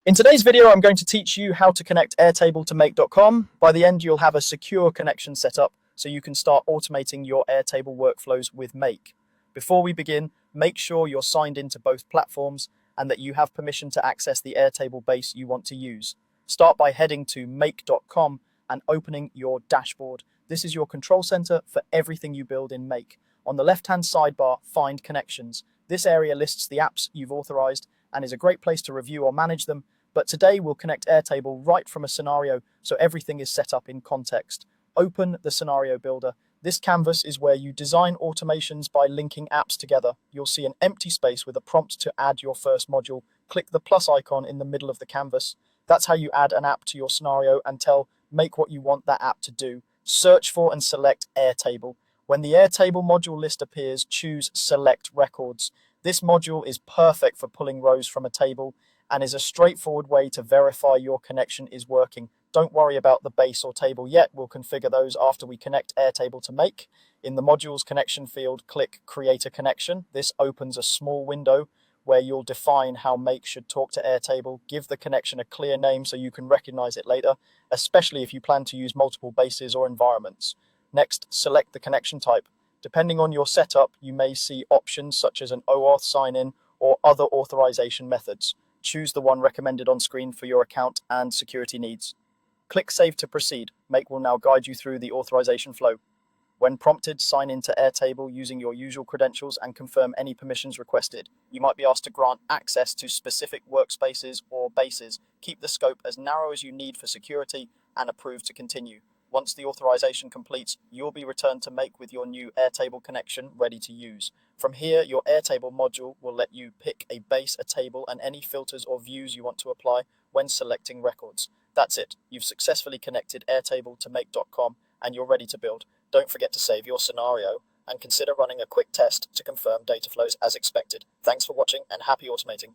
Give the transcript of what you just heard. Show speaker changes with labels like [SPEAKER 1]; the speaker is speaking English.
[SPEAKER 1] In today's video, I'm going to teach you how to connect Airtable to make.com. By the end, you'll have a secure connection set up so you can start automating your Airtable workflows with Make. Before we begin, make sure you're signed into both platforms and that you have permission to access the Airtable base you want to use. Start by heading to make.com and opening your dashboard. This is your control center for everything you build in Make. On the left-hand sidebar, find connections. This area lists the apps you've authorized and is a great place to review or manage them. But today we'll connect Airtable right from a scenario so everything is set up in context. Open the scenario builder. This canvas is where you design automations by linking apps together. You'll see an empty space with a prompt to add your first module. Click the plus icon in the middle of the canvas. That's how you add an app to your scenario and tell Make what you want that app to do. Search for and select Airtable. When the Airtable module list appears, choose Select Records. This module is perfect for pulling rows from a table and is a straightforward way to verify your connection is working. Don't worry about the base or table yet. We'll configure those after we connect Airtable to Make. In the modules connection field, click Create a Connection. This opens a small window where you'll define how Make should talk to Airtable. Give the connection a clear name so you can recognize it later, especially if you plan to use multiple bases or environments. Next, select the connection type. Depending on your setup, you may see options such as an OAuth sign-in or other authorization methods. Choose the one recommended on screen for your account and security needs. Click Save to proceed. Make will now guide you through the authorization flow. When prompted, sign into Airtable using your usual credentials and confirm any permissions requested. You might be asked to grant access to specific workspaces or bases. Keep the scope as narrow as you need for security and approve to continue. Once the authorization completes, you'll be returned to Make with your new Airtable connection ready to use. From here, your Airtable module will let you pick a base, a table, and any filters or views you want to apply when selecting records. That's it. You've successfully connected Airtable to make.com and you're ready to build. Don't forget to save your scenario and consider running a quick test to confirm data flows as expected. Thanks for watching and happy automating.